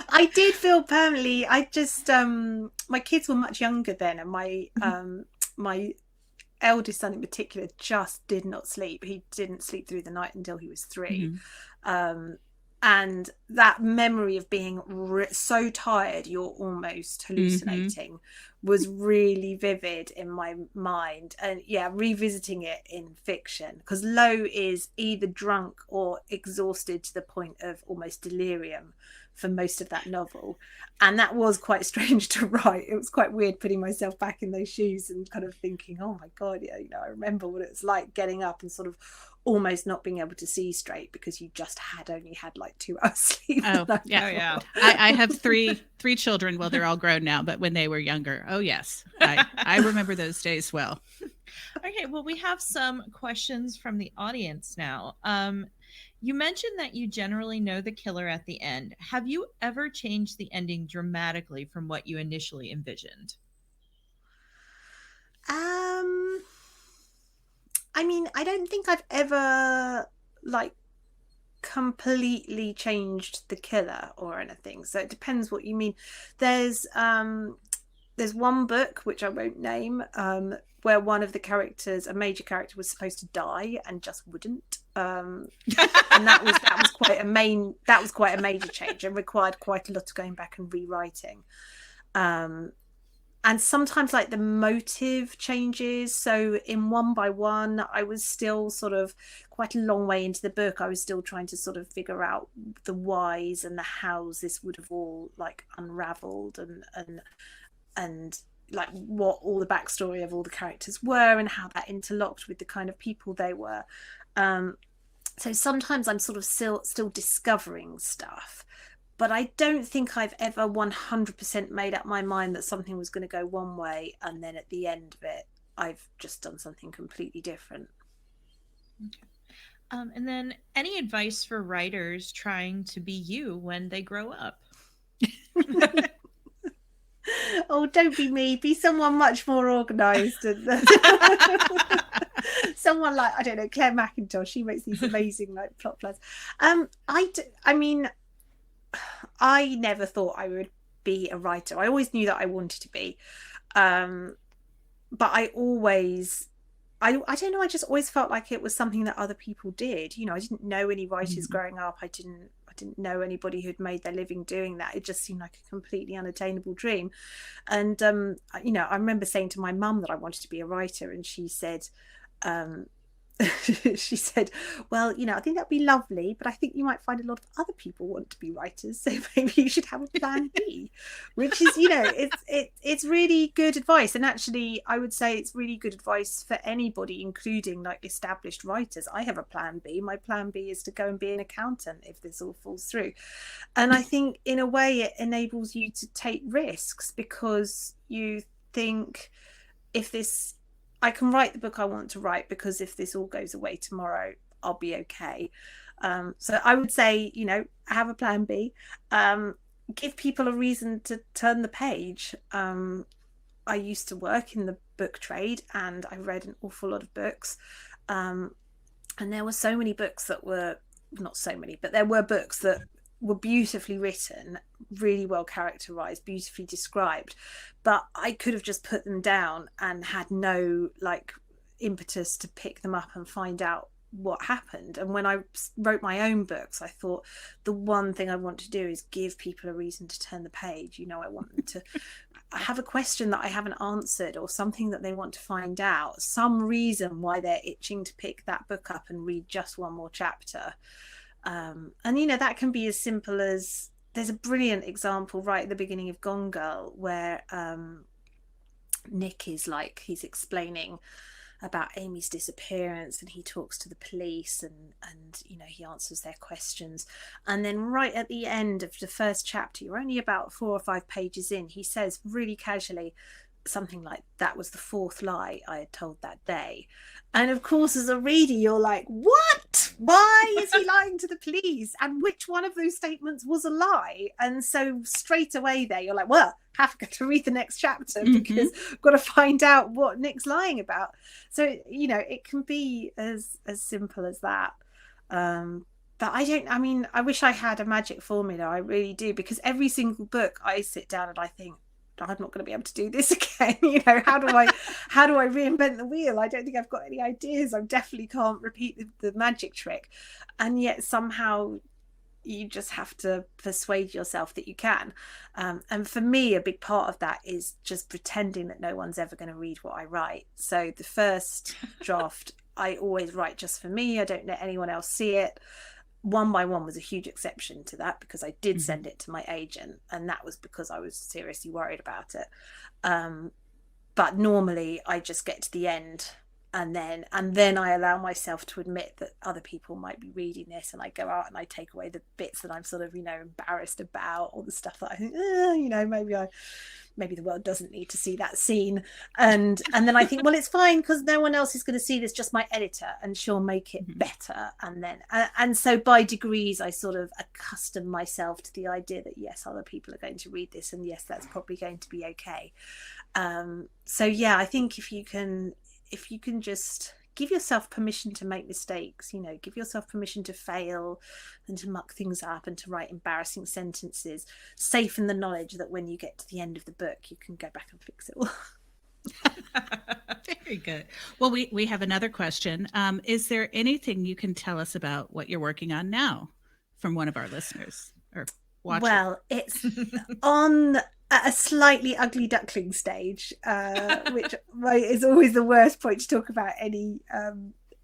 I did feel permanently, I just my kids were much younger then, and my eldest son in particular just did not sleep. He didn't sleep through the night until he was 3. And that memory of being so tired you're almost hallucinating was really vivid in my mind. And yeah, revisiting it in fiction, because Lo is either drunk or exhausted to the point of almost delirium for most of that novel, and that was quite strange to write. It was quite weird putting myself back in those shoes and kind of thinking, oh my god, yeah, you know, I remember what it's like getting up and sort of almost not being able to see straight because you just only had like 2 hours sleep. Oh yeah. I have three children. Well, they're all grown now, but when they were younger, oh yes, I remember those days well. Okay, well, we have some questions from the audience now. You mentioned that you generally know the killer at the end. Have you ever changed the ending dramatically from what you initially envisioned? I mean, I don't think I've ever like completely changed the killer or anything. So it depends what you mean. There's one book which I won't name, where one of the characters, a major character, was supposed to die and just wouldn't. And that was quite a major change and required quite a lot of going back and rewriting. And sometimes like the motive changes. So in One by One, I was still sort of quite a long way into the book. I was still trying to sort of figure out the whys and the hows this would have all like unraveled and like what all the backstory of all the characters were and how that interlocked with the kind of people they were. So sometimes I'm sort of still discovering stuff. But I don't think I've ever 100% made up my mind that something was going to go one way, and then at the end of it, I've just done something completely different. Okay. And then any advice for writers trying to be you when they grow up? Oh, don't be me. Be someone much more organised. Someone like, I don't know, Claire McIntosh. She makes these amazing like plot plans. I mean, I never thought I would be a writer. I always knew that I wanted to be, but I don't know, I just always felt like it was something that other people did. You know, I didn't know any writers growing up. I didn't know anybody who'd made their living doing that. It just seemed like a completely unattainable dream. And you know, I remember saying to my mum that I wanted to be a writer, and she said, she said, well, you know, I think that'd be lovely, but I think you might find a lot of other people want to be writers, so maybe you should have a plan B. Which is, you know, it's really good advice. And actually I would say it's really good advice for anybody, including like established writers. I have a plan B. My plan B is to go and be an accountant if this all falls through. And I think in a way it enables you to take risks, because you think, I can write the book I want to write, because if this all goes away tomorrow, I'll be okay. So I would say, you know, have a plan B. Give people a reason to turn the page. I used to work in the book trade, and I read an awful lot of books. And there were so many books that were, not so many, but there were books that were beautifully written, really well characterized, beautifully described, but I could have just put them down and had no like impetus to pick them up and find out what happened. And when I wrote my own books, I thought the one thing I want to do is give people a reason to turn the page. You know, I want them to have a question that I haven't answered, or something that they want to find out, some reason why they're itching to pick that book up and read just one more chapter. And you know, that can be as simple as, there's a brilliant example right at the beginning of Gone Girl where Nick is like, he's explaining about Amy's disappearance, and he talks to the police, and you know, he answers their questions, and then right at the end of the first chapter, you're only about 4 or 5 pages in, he says really casually something like, that was the 4th lie I had told that day. And of course, as a reader, you're like, what? Why is he lying to the police? And which one of those statements was a lie? And so straight away there, you're like, well, have to read the next chapter, because I've got to find out what Nick's lying about. So, you know, it can be as simple as that. But I wish I had a magic formula. I really do, because every single book I sit down and I think, I'm not going to be able to do this again. You know, how do I reinvent the wheel? I don't think I've got any ideas. I definitely can't repeat the magic trick. And yet somehow you just have to persuade yourself that you can. And for me, a big part of that is just pretending that no one's ever going to read what I write. So the first draft I always write just for me. I don't let anyone else see it. One by One was a huge exception to that, because I did send it to my agent, and that was because I was seriously worried about it. But normally I just get to the end, and then I allow myself to admit that other people might be reading this, and I go out and I take away the bits that I'm sort of, embarrassed about, or the stuff that I think, maybe the world doesn't need to see that scene, and then I think, well, it's fine, because no one else is going to see this, just my editor, and she'll make it better. And so by degrees I sort of accustom myself to the idea that yes, other people are going to read this, and yes, that's probably going to be okay. So yeah, I think if you can just give yourself permission to make mistakes, give yourself permission to fail and to muck things up and to write embarrassing sentences, safe in the knowledge that when you get to the end of the book, you can go back and fix it all. Very good. Well, we have another question. Is there anything you can tell us about what you're working on now from one of our listeners or watchers? Well, it's on a slightly ugly duckling stage, which is always the worst point to talk about any.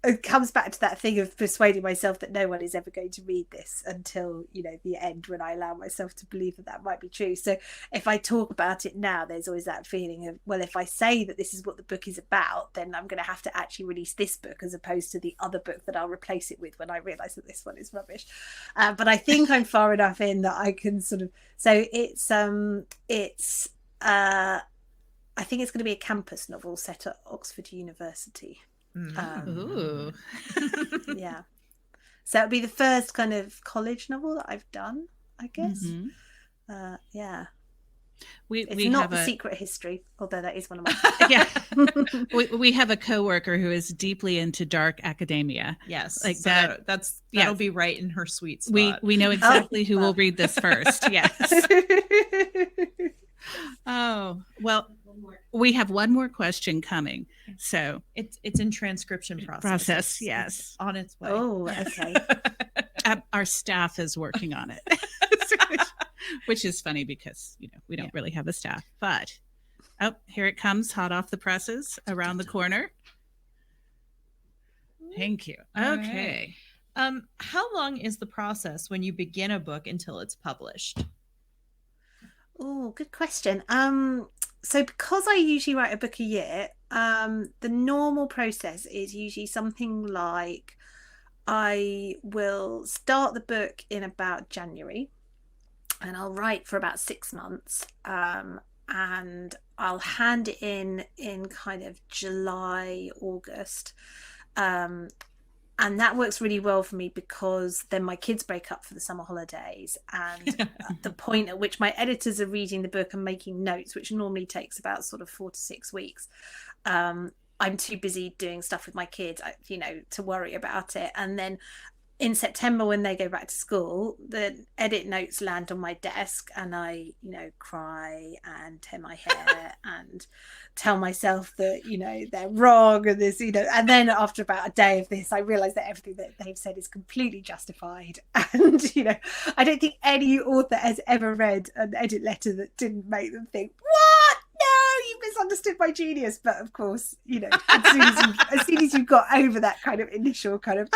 It comes back to that thing of persuading myself that no one is ever going to read this until, the end, when I allow myself to believe that might be true. So if I talk about it now, there's always that feeling of, well, if I say that this is what the book is about, then I'm going to have to actually release this book as opposed to the other book that I'll replace it with when I realise that this one is rubbish. But I think I'm far enough in that I can sort of. So it's I think it's going to be a campus novel set at Oxford University. Ooh. Yeah, so it'll be the first kind of college novel that I've done, I guess. Yeah, it's not The Secret History, although that is one of my yeah. we have a coworker who is deeply into dark academia. Yes, like so that. That'll be right in her sweet spot. We know exactly who will read this first. Yes. Oh, well, we have one more question coming. So it's in transcription process. Yes. It's on its way. Oh, okay. Our staff is working on it, which is funny because, we don't really have a staff, but here it comes, hot off the presses, around the corner. Thank you. Okay. Right. How long is the process when you begin a book until it's published? Oh, good question. So because I usually write a book a year, the normal process is usually something like I will start the book in about January, and I'll write for about 6 months, and I'll hand it in kind of July, August. And that works really well for me because then my kids break up for the summer holidays, and the point at which my editors are reading the book and making notes, which normally takes about sort of 4 to 6 weeks, I'm too busy doing stuff with my kids, to worry about it. And then in September, when they go back to school, the edit notes land on my desk, and I, cry and tear my hair and tell myself that, they're wrong, and this, and then after about a day of this, I realize that everything that they've said is completely justified. And, I don't think any author has ever read an edit letter that didn't make them think, what? No, you misunderstood my genius. But of course, as soon as you've got over that kind of initial kind of,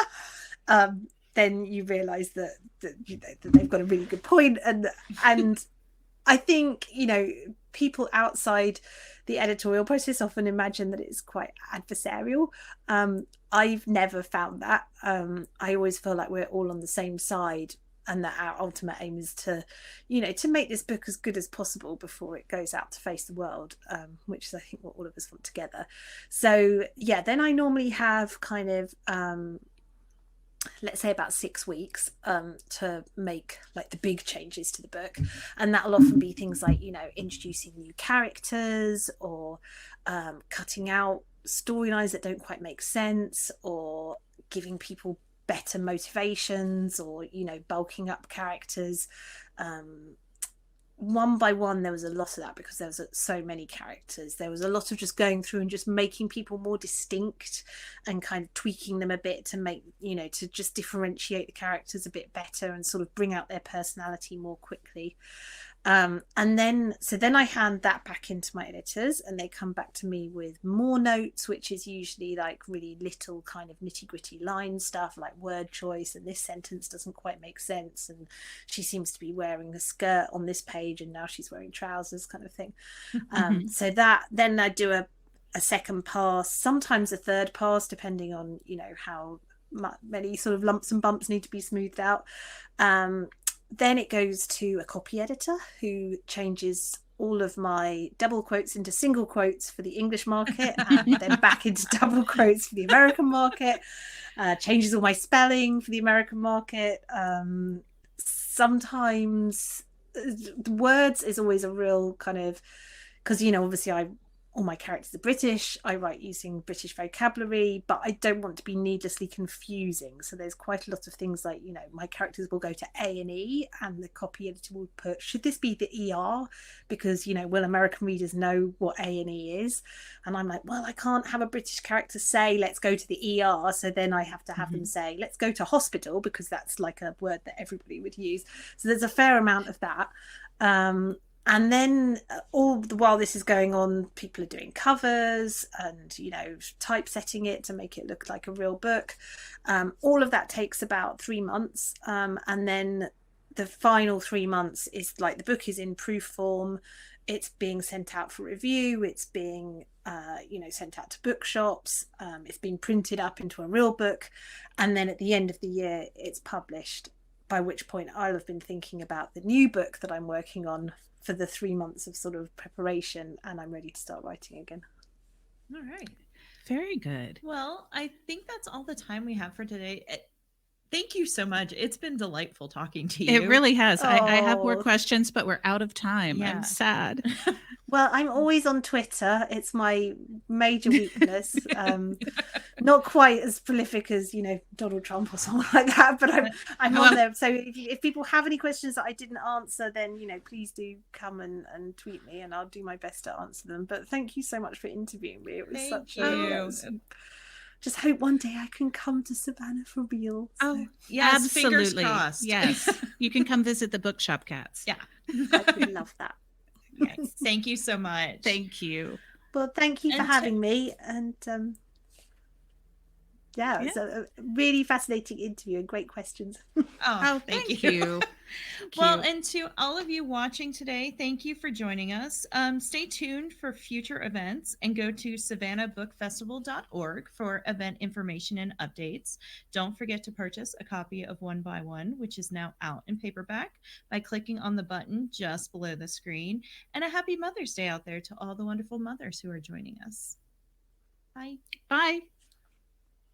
then you realise that they've got a really good point, and I think people outside the editorial process often imagine that it's quite adversarial. I've never found that. I always feel like we're all on the same side, and that our ultimate aim is to make this book as good as possible before it goes out to face the world, which is I think what all of us want together. So yeah, then I normally have kind of let's say about 6 weeks to make like the big changes to the book, and that'll often be things like introducing new characters, or cutting out storylines that don't quite make sense, or giving people better motivations, or bulking up characters. one by one there was a lot of that, because there was so many characters. There was a lot of just going through and just making people more distinct and kind of tweaking them a bit to make, you know, to just differentiate the characters a bit better and sort of bring out their personality more quickly. And then I hand that back into my editors, and they come back to me with more notes, which is usually like really little kind of nitty gritty line stuff, like word choice, and this sentence doesn't quite make sense, and she seems to be wearing a skirt on this page and now she's wearing trousers, kind of thing. So that, then I do a second pass, sometimes a third pass, depending on, you know, how many sort of lumps and bumps need to be smoothed out. Then it goes to a copy editor who changes all of my double quotes into single quotes for the English market, and then back into double quotes for the American market, changes all my spelling for the American market. Sometimes the words is always a real kind of, because, you know, obviously all my characters are British. I write using British vocabulary, but I don't want to be needlessly confusing. So there's quite a lot of things like, you know, my characters will go to A&E, and the copy editor will put, should this be the ER? Because, you know, will American readers know what A&E is? And I'm like, well, I can't have a British character say, let's go to the ER. So then I have to have them say, let's go to hospital, because that's like a word that everybody would use. So there's a fair amount of that. And then all the while this is going on, people are doing covers and, you know, typesetting it to make it look like a real book. All of that takes about 3 months. And then the final 3 months is like the book is in proof form. It's being sent out for review. It's being, you know, sent out to bookshops. It's being printed up into a real book. And then at the end of the year, it's published, by which point I'll have been thinking about the new book that I'm working on for the 3 months of sort of preparation, and I'm ready to start writing again. All right. Very good. Well, I think that's all the time we have for today. Thank you so much. It's been delightful talking to you. It really has. Oh. I have more questions, but we're out of time. Yeah. I'm sad. Well, I'm always on Twitter. It's my major weakness. Not quite as prolific as, you know, Donald Trump or someone like that, but I'm on there. So if people have any questions that I didn't answer, then, you know, please do come and tweet me, and I'll do my best to answer them. But thank you so much for interviewing me. It was such a... Just hope one day I can come to Savannah for real. So. Oh, yes, absolutely. Fingers crossed. Yes. You can come visit the bookshop cats. Yeah. I would love that. Okay. Thank you so much. Thank you. Well, thank you for having me. And yeah, it's a really fascinating interview and great questions. Oh, thank you. Well, and to all of you watching today, thank you for joining us. Stay tuned for future events, and go to savannahbookfestival.org for event information and updates. Don't forget to purchase a copy of One by One, which is now out in paperback, by clicking on the button just below the screen. And a happy Mother's Day out there to all the wonderful mothers who are joining us. Bye. Bye.